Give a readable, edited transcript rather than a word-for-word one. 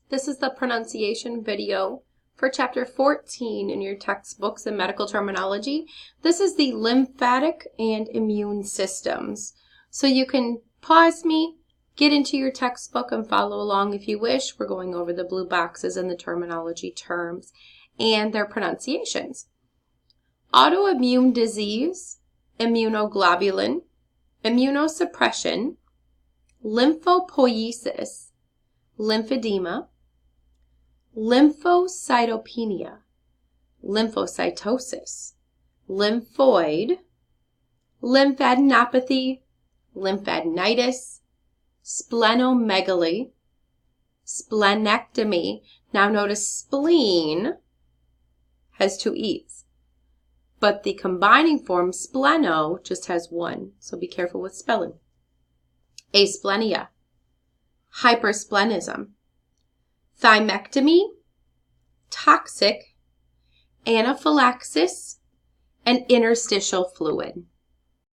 This is the pronunciation video for chapter 14 in your textbooks in medical terminology. This is the lymphatic and immune systems. So you can pause me, get into your textbook and follow along if you wish. We're going over the blue boxes and the terminology terms and their pronunciations. Autoimmune disease, immunoglobulin, immunosuppression, lymphopoiesis, lymphedema, lymphocytopenia, lymphocytosis, lymphoid, lymphadenopathy, lymphadenitis, splenomegaly, splenectomy. Now notice spleen has two E's, but the combining form spleno just has one, so be careful with spelling. Asplenia, hypersplenism, thymectomy, toxic, anaphylaxis, and interstitial fluid.